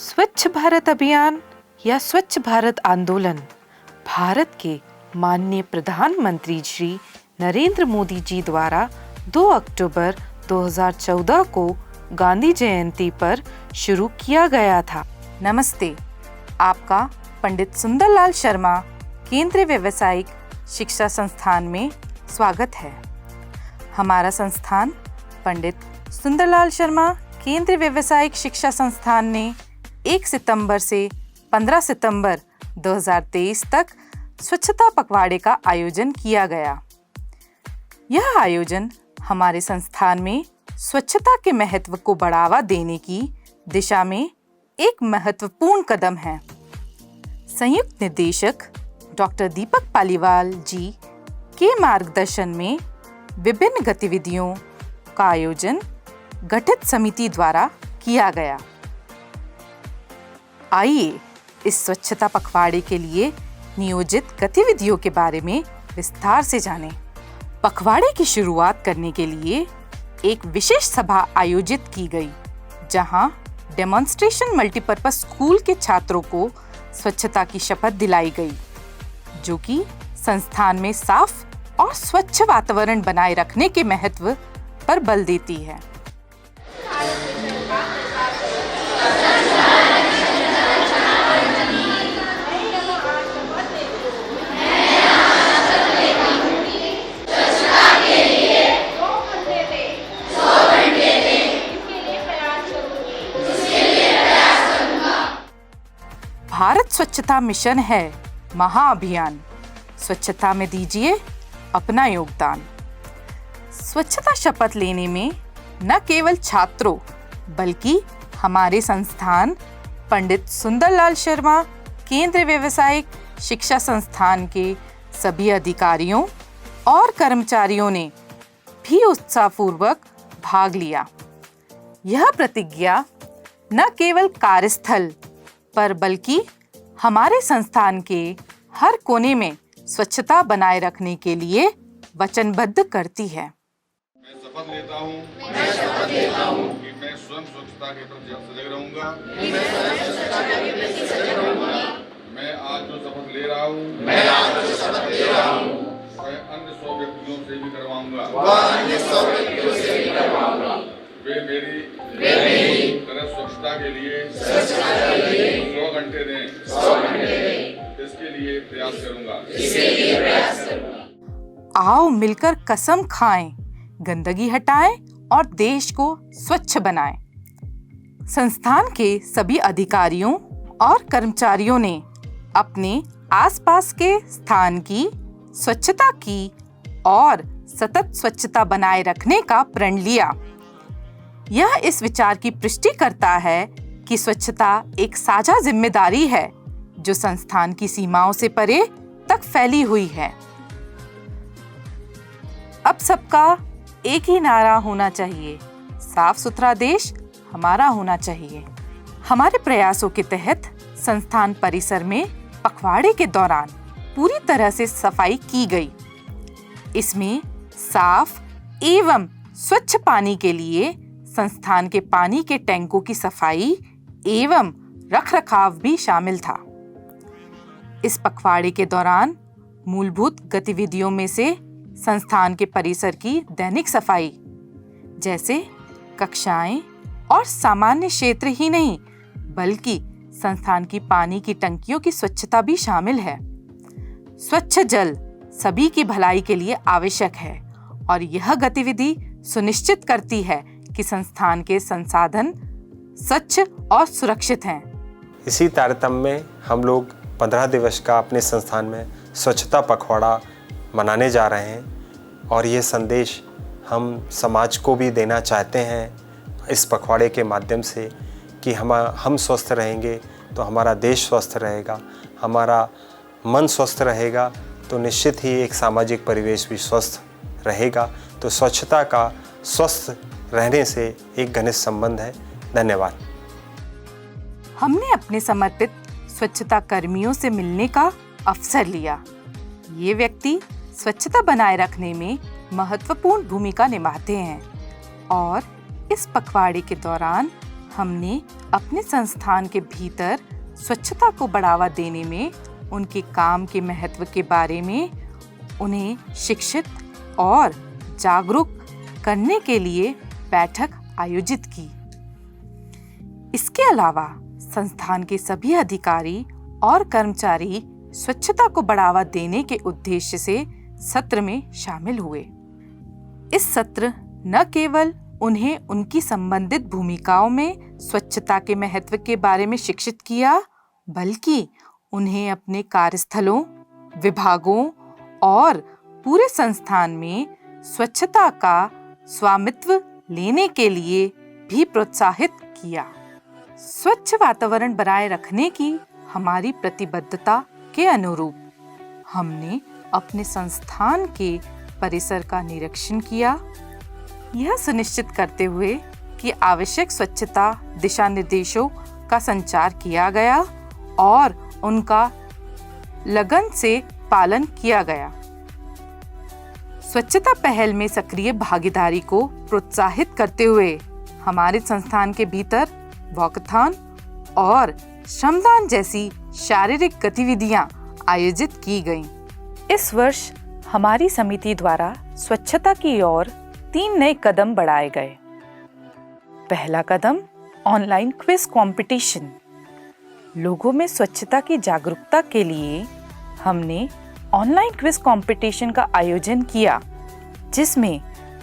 स्वच्छ भारत अभियान या स्वच्छ भारत आंदोलन भारत के माननीय प्रधानमंत्री श्री नरेंद्र मोदी जी द्वारा 2 अक्टूबर 2014 को गांधी जयंती पर शुरू किया गया था। नमस्ते, आपका पंडित सुंदरलाल शर्मा केंद्रीय व्यावसायिक शिक्षा संस्थान में स्वागत है। हमारा संस्थान पंडित सुंदरलाल शर्मा केंद्रीय व्यावसायिक शिक्षा संस्थान ने 1 सितंबर से 15 सितंबर 2023 तक स्वच्छता पखवाड़े का आयोजन किया गया। यह आयोजन हमारे संस्थान में स्वच्छता के महत्व को बढ़ावा देने की दिशा में एक महत्वपूर्ण कदम है। संयुक्त निदेशक डॉक्टर दीपक पालीवाल जी के मार्गदर्शन में विभिन्न गतिविधियों का आयोजन गठित समिति द्वारा किया गया। आइए इस स्वच्छता पखवाड़े के लिए नियोजित गतिविधियों के बारे में विस्तार से जानें। पखवाड़े की शुरुआत करने के लिए एक विशेष सभा आयोजित की गई, जहां डेमोन्स्ट्रेशन मल्टीपर्पज स्कूल के छात्रों को स्वच्छता की शपथ दिलाई गई, जो कि संस्थान में साफ और स्वच्छ वातावरण बनाए रखने के महत्व पर बल देती है। भारत स्वच्छता मिशन है महाअभियान। स्वच्छता में दीजिए अपना योगदान। स्वच्छता शपथ लेने में न केवल छात्रों बल्कि हमारे संस्थान पंडित सुंदरलाल शर्मा केंद्रीय व्यावसायिक शिक्षा संस्थान के सभी अधिकारियों और कर्मचारियों ने भी उत्साहपूर्वक भाग लिया। यह प्रतिज्ञा न केवल कार्यस्थल पर बल्कि हमारे संस्थान के हर कोने में स्वच्छता बनाए रखने के लिए वचनबद्ध करती है। मैं शपथ लेता हूँ कि मैं स्वयं स्वच्छता के प्रति सजग रहूंगा। मैं आज जो शपथ ले रहा हूँ वह अन्य 100 व्यक्तियों से भी करवाऊंगा। वे मेरी तरह स्वच्छता के लिए 100 घंटे दें। इसके लिए प्रयास करूंगा। आओ मिलकर कसम खाएं, गंदगी हटाएं और देश को स्वच्छ बनाएं। संस्थान के सभी अधिकारियों और कर्मचारियों ने अपने आसपास के स्थान की स्वच्छता की और सतत स्वच्छता बनाए रखने का प्रण लिया। यह इस विचार की पुष्टि करता है कि स्वच्छता एक साझा जिम्मेदारी है जो संस्थान की सीमाओं से परे तक फैली हुई है। अब सबका एक ही नारा होना चाहिए, साफ सुथरा देश हमारा होना चाहिए। हमारे प्रयासों के तहत संस्थान परिसर में पखवाड़े के दौरान पूरी तरह से सफाई की गई। इसमें साफ एवं स्वच्छ पानी के लिए संस्थान के पानी के टैंकों की सफाई एवं रखरखाव भी शामिल था। इस पखवाड़े के दौरान मूलभूत गतिविधियों में से संस्थान के परिसर की दैनिक सफाई, जैसे कक्षाएं और सामान्य क्षेत्र ही नहीं बल्कि संस्थान की पानी की टंकियों की स्वच्छता भी शामिल है। स्वच्छ जल सभी की भलाई के लिए आवश्यक है और यह गतिविधि सुनिश्चित करती है कि संस्थान के संसाधन स्वच्छ और सुरक्षित हैं। इसी तारतम्य में हम लोग 15 दिवस का अपने संस्थान में स्वच्छता पखवाड़ा मनाने जा रहे हैं और ये संदेश हम समाज को भी देना चाहते हैं इस पखवाड़े के माध्यम से कि हम स्वस्थ रहेंगे तो हमारा देश स्वस्थ रहेगा, हमारा मन स्वस्थ रहेगा तो निश्चित ही एक सामाजिक परिवेश भी स्वस्थ रहेगा। तो स्वच्छता का स्वस्थ रहने से एक घनिष्ठ संबंध है। धन्यवाद। हमने अपने समर्पित स्वच्छता कर्मियों से मिलने का अवसर लिया। ये व्यक्ति स्वच्छता बनाए रखने में महत्वपूर्ण भूमिका निभाते हैं और इस पखवाड़े के दौरान हमने अपने संस्थान के भीतर स्वच्छता को बढ़ावा देने में उनके काम के महत्व के बारे में उन्हें शिक्षित और जागरूक करने के लिए बैठक आयोजित की। इसके अलावा संस्थान के सभी अधिकारी और कर्मचारी स्वच्छता को बढ़ावा देने के उद्देश्य से सत्र में शामिल हुए। इस सत्र न केवल उन्हें उनकी संबंधित भूमिकाओं में स्वच्छता के महत्व के बारे में शिक्षित किया, बल्कि उन्हें अपने कार्यस्थलों, विभागों और पूरे संस्थान में स्वच्छता का स्वामित्व लेने के लिए भी प्रोत्साहित किया। स्वच्छ वातावरण बनाए रखने की हमारी प्रतिबद्धता के अनुरूप हमने अपने संस्थान के परिसर का निरीक्षण किया, यह सुनिश्चित करते हुए कि आवश्यक स्वच्छता दिशा निर्देशों का संचार किया गया और उनका लगन से पालन किया गया। स्वच्छता पहल में सक्रिय भागीदारी को प्रोत्साहित करते हुए हमारे संस्थान के भीतर वॉकथॉन और श्रमदान जैसी शारीरिक गतिविधियां आयोजित की गईं। इस वर्ष हमारी समिति द्वारा स्वच्छता की ओर 3 नए कदम बढ़ाए गए। पहला कदम ऑनलाइन क्विज कंपटीशन। लोगों में स्वच्छता की जागरूकता के लिए हमने ऑनलाइन क्विज कंपटीशन का आयोजन किया, जिसमें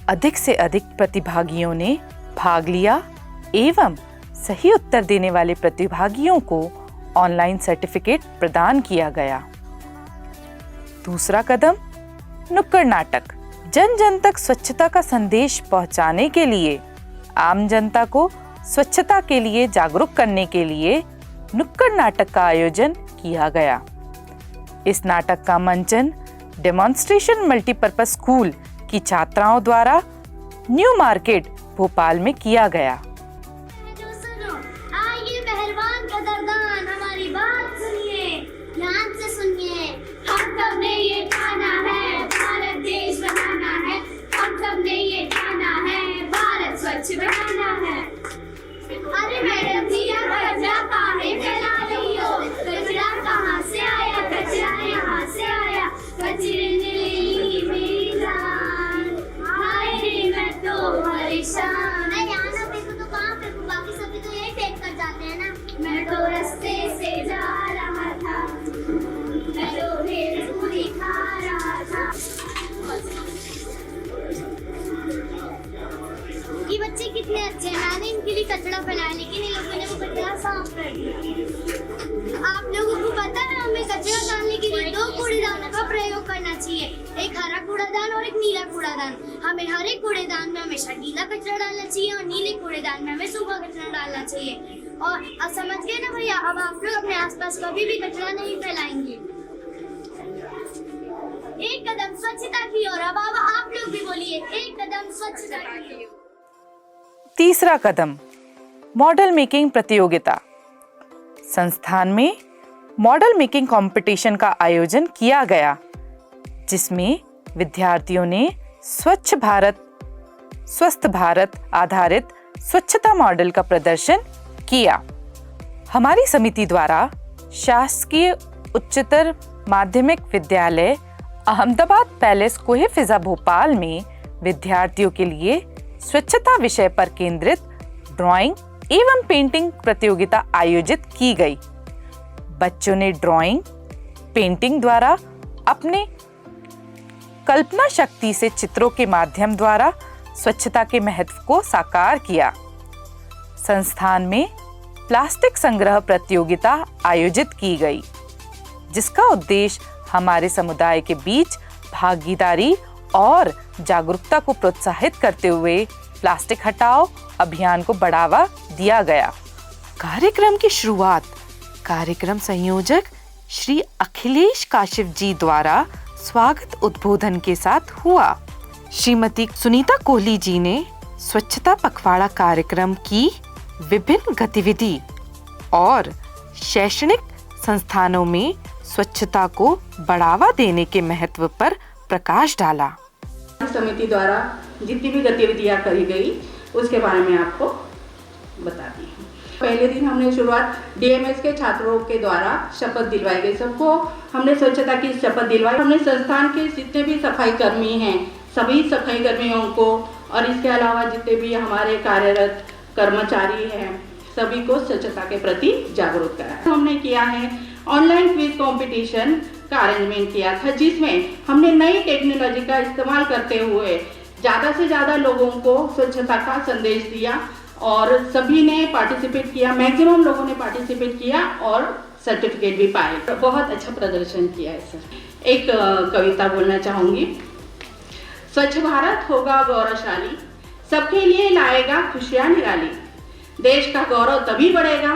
अधिक से अधिक प्रतिभागियों ने भाग लिया एवं सही उत्तर देने वाले प्रतिभागियों को ऑनलाइन सर्टिफिकेट प्रदान किया गया। दूसरा कदम नुक्कड़ नाटक। जन जन तक स्वच्छता का संदेश पहुंचाने के लिए आम जनता को स्वच्छता के लिए जागरूक करने के लिए नुक्कड़ नाटक का आयोजन किया गया। इस नाटक का मंचन डेमोन्स्ट्रेशन मल्टीपर्पज स्कूल की छात्राओं द्वारा न्यू मार्केट भोपाल में किया गया। आइए पहलवान कदरदान, हमारी बात सुनिए, ध्यान से सुनिए। हम सब ने ये ठाना है, भारत देश बनाना है। हम सब ने ये ठाना है, भारत स्वच्छ बनाना है। अरे मैडम जी, आप कचरा काहे फैला रही हो? कचरा कहाँ से आया? कचरा यहाँ से आया। कचरे ने ली मेरी जान, हाय रे मैं तो परेशान। मैं यहाँ ना फेंकूं तो कहाँ फेंकूं? बाकी सभी तो यही फेंक कर जाते हैं ना। मैं तो रास्ते से जा रहा था, मैं तो भेलपूरी खा रहा था। ये बच्चे कितने अच्छे हैं, मैंने इनके लिए कचरा फैलाया लेकिन इन लोगों ने वो कचरा साफ कर दिया। आप लोगों को पता है हमें कचरा डालने के लिए 2 कूड़ेदानों का प्रयोग करना चाहिए, एक हरा कूड़ेदान और एक नीला कूड़ेदान। हमें हरे कूड़ेदान में हमेशा गीला कचरा डालना चाहिए और नीले कूड़ेदान में हमें सूखा कचरा डालना चाहिए। और समझ गए ना भैया? अब आप लोग अपने आसपास कभी भी कचरा नहीं फैलाएंगे। एक कदम स्वच्छता की ओर। अब आप लोग भी बोलिए, एक कदम स्वच्छता की ओर। तीसरा कदम मॉडल मेकिंग प्रतियोगिता। संस्थान में मॉडल मेकिंग कंपटीशन का आयोजन किया गया, जिसमें विद्यार्थियों ने स्वच्छ भारत, स्वस्थ भारत आधारित स्वच्छता मॉडल का प्रदर्शन किया। हमारी समिति द्वारा शासकीय उच्चतर माध्यमिक विद्यालय अहमदाबाद पैलेस कोहे फिजा भोपाल में विद्यार्थियों के लिए स्वच्छता विषय पर केंद्रित ड्राइंग एवं पेंटिंग प्रतियोगिता आयोजित की गई। बच्चों ने ड्राइंग, पेंटिंग द्वारा अपने कल्पना शक्ति से चित्रों के माध्यम द्वारा स्वच्छता के महत्व को साकार किया। संस्थान में प्लास्टिक संग्रह प्रतियोगिता आयोजित की गई, जिसका उद्देश्य हमारे समुदाय के बीच भागीदारी और जागरूकता को प्रोत्साहित करते हुए प्लास्टिक हटाओ अभियान को बढ़ावा दिया गया। कार्यक्रम की शुरुआत कार्यक्रम संयोजक श्री अखिलेश काशिफ जी द्वारा स्वागत उद्बोधन के साथ हुआ। श्रीमती सुनीता कोहली जी ने स्वच्छता पखवाड़ा कार्यक्रम की विभिन्न गतिविधि और शैक्षणिक संस्थानों में स्वच्छता को बढ़ावा देने के महत्व पर प्रकाश डाला। समिति द्वारा जितनी भी गतिविधियां करी गई उसके बारे में आपको बता दी। पहले दिन हमने शुरुआत डीएमएस के छात्रों के द्वारा शपथ दिलवाई गई। सबको हमने स्वच्छता की शपथ दिलवाई। हमने संस्थान के जितने भी सफाई कर्मी हैं सभी सफाई कर्मियों को और इसके अलावा जितने भी हमारे कार्यरत कर्मचारी हैं सभी को स्वच्छता के प्रति जागरूक करा। हमने किया है ऑनलाइन क्विज कंपटीशन का अरेंजमेंट किया था, जिसमें हमने नई टेक्नोलॉजी का इस्तेमाल करते हुए ज़्यादा से ज़्यादा लोगों को स्वच्छता का संदेश दिया और सभी ने पार्टिसिपेट किया। मैक्सिमम लोगों ने पार्टिसिपेट किया और सर्टिफिकेट भी पाए। बहुत अच्छा प्रदर्शन किया है सर। एक कविता बोलना चाहूँगी। स्वच्छ भारत होगा गौरवशाली, सबके लिए लाएगा खुशियाँ निराली। देश का गौरव तभी बढ़ेगा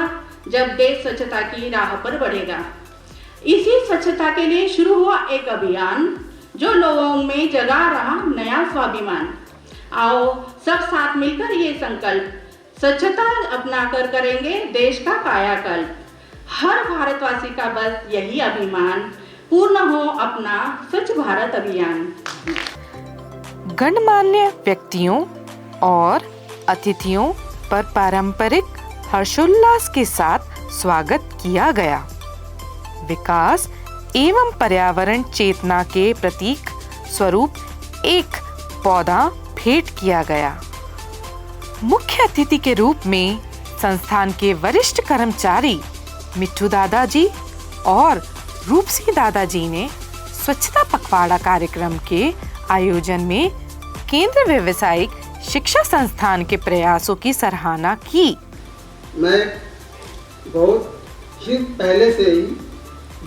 जब देश स्वच्छता की राह पर बढ़ेगा। इसी स्वच्छता के लिए शुरू हुआ एक अभियान जो लोगों में जगा रहा नया स्वाभिमान। आओ सब साथ मिलकर ये संकल्प, स्वच्छता अपनाकर करेंगे देश का कायाकल्प। हर भारतवासी का बस यही अभिमान, पूर्ण हो अपना स्वच्छ भारत अभियान। गणमान्य व्यक्तियों और अतिथियों पर पारंपरिक हर्षोल्लास के साथ स्वागत किया गया। विकास एवं पर्यावरण चेतना के प्रतीक स्वरूप एक पौधा भेंट किया गया। मुख्य अतिथि के रूप में संस्थान के वरिष्ठ कर्मचारी मिट्ठू दादाजी और रूपसी दादाजी ने स्वच्छता पखवाड़ा कार्यक्रम के आयोजन में केंद्र व्यावसायिक शिक्षा संस्थान के प्रयासों की सराहना की। मैं बहुत ही पहले से ही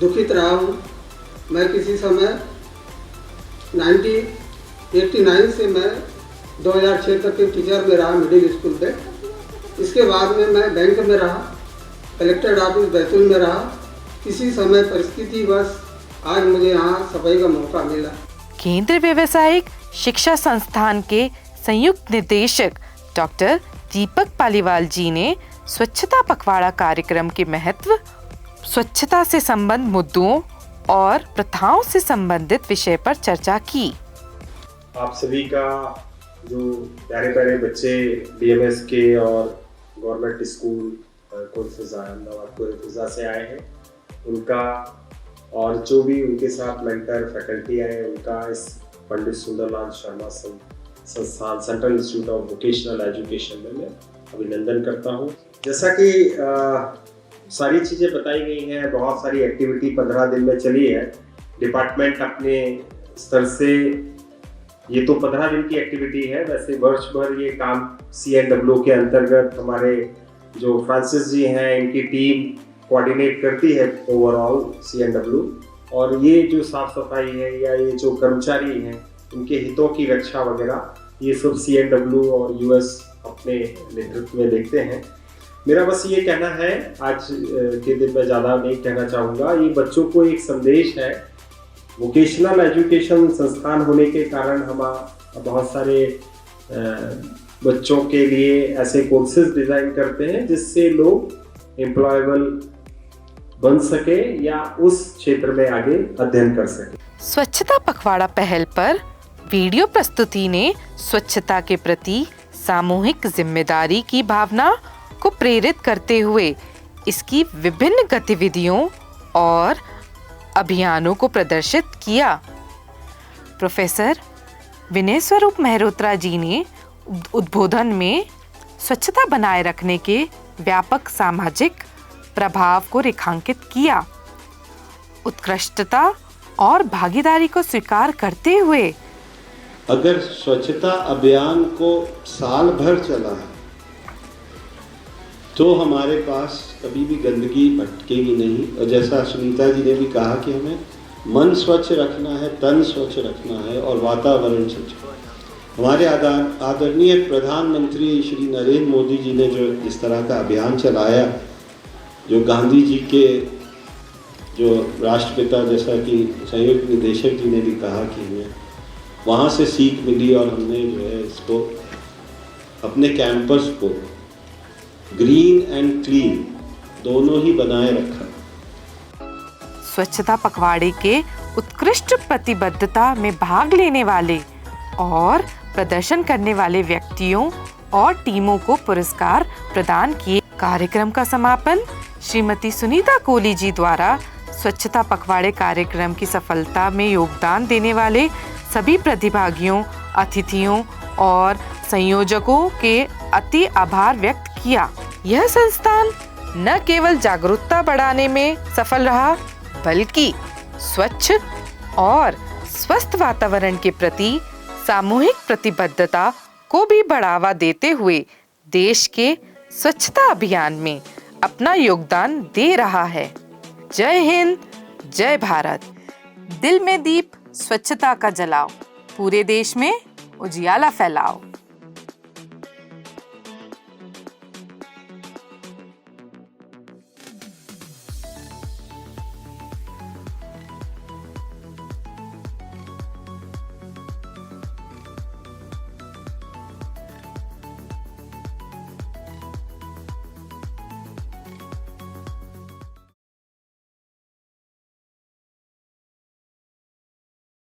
दुखित रहा हूँ। मैं किसी समय 1989 से मैं 2006 तक के टीचर में रहा मिडिल स्कूल पे। इसके बाद में मैं बैंक में रहा, कलेक्टर ऑफिस बैतूल में रहा। किसी समय परिस्थिति बस आज मुझे यहाँ सफाई का मौका मिला। केंद्र व्यावसायिक शिक्षा संस्थान के संयुक्त निदेशक डॉक्टर दीपक पालीवाल जी ने स्वच्छता पखवाड़ा कार्यक्रम के महत्व, स्वच्छता से संबंधित मुद्दों और प्रथाओं से संबंधित विषय पर चर्चा की। आप सभी का जो प्यारे प्यारे बच्चे डीएमएस के और गवर्नमेंट स्कूल कोलफिजा अहमदाबाद कोलफिजा से आए हैं, उनका और जो भी उनके साथ मेंटर फैकल्टी आए उनका इस पंडित सुंदरलाल शर्मा संस्थान central institute of vocational education में मैं अभिनंदन करता हूँ। जैसा कि सारी चीज़ें बताई गई हैं, बहुत सारी एक्टिविटी 15 दिन में चली है। डिपार्टमेंट अपने स्तर से, ये तो 15 दिन की एक्टिविटी है, वैसे वर्ष भर ये काम CNW के अंतर्गत हमारे जो फ्रांसिस जी हैं इनकी टीम कोऑर्डिनेट करती है ओवरऑल CNW। और ये जो साफ सफाई है या ये जो कर्मचारी हैं उनके हितों की रक्षा वगैरह ये सब CNW और US अपने नेतृत्व में देखते हैं। मेरा बस ये कहना है, आज के दिन मैं ज़्यादा नहीं कहना चाहूँगा, ये बच्चों को एक संदेश है। वोकेशनल एजुकेशन संस्थान होने के कारण हम बहुत सारे बच्चों के लिए ऐसे कोर्सेज डिज़ाइन करते हैं जिससे लोग एम्प्लॉयबल बन सके या उस क्षेत्र में आगे अध्ययन कर सके। स्वच्छता पखवाड़ा पहल पर वीडियो प्रस्तुति ने स्वच्छता के प्रति सामूहिक जिम्मेदारी की भावना को प्रेरित करते हुए इसकी विभिन्न गतिविधियों और अभियानों को प्रदर्शित किया। प्रोफेसर विनय स्वरूप मेहरोत्रा जी ने उद्बोधन में स्वच्छता बनाए रखने के व्यापक सामाजिक प्रभाव को रेखांकित किया। उत्कृष्टता और भागीदारी को स्वीकार करते हुए अगर स्वच्छता अभियान को साल भर चला है तो हमारे पास कभी भी गंदगी भटकेगी नहीं। और जैसा सुनीता जी ने भी कहा कि हमें मन स्वच्छ रखना है, तन स्वच्छ रखना है और वातावरण स्वच्छ। हमारे आदरणीय प्रधानमंत्री श्री नरेंद्र मोदी जी ने जो इस तरह का अभियान चलाया, जो गांधी जी के जो राष्ट्रपिता, जैसा कि संयुक्त निदेशक जी ने भी कहा कि हमें वहाँ से सीख मिली और हमने जो है इसको अपने कैंपस को ग्रीन एंड क्लीन दोनों ही बनाए रखा। स्वच्छता पखवाड़े के उत्कृष्ट प्रतिबद्धता में भाग लेने वाले और प्रदर्शन करने वाले व्यक्तियों और टीमों को पुरस्कार प्रदान किए। कार्यक्रम का समापन श्रीमती सुनीता कोहली जी द्वारा स्वच्छता पखवाड़े कार्यक्रम की सफलता में योगदान देने वाले सभी प्रतिभागियों, अतिथियों और संयोजकों के अति आभार व्यक्त किया। यह संस्थान न केवल जागरूकता बढ़ाने में सफल रहा, बल्कि स्वच्छ और स्वस्थ वातावरण के प्रति सामूहिक प्रतिबद्धता को भी बढ़ावा देते हुए देश के स्वच्छता अभियान में अपना योगदान दे रहा है। जय हिंद, जय भारत। दिल में दीप स्वच्छता का जलाओ, पूरे देश में उजियाला फैलाओ।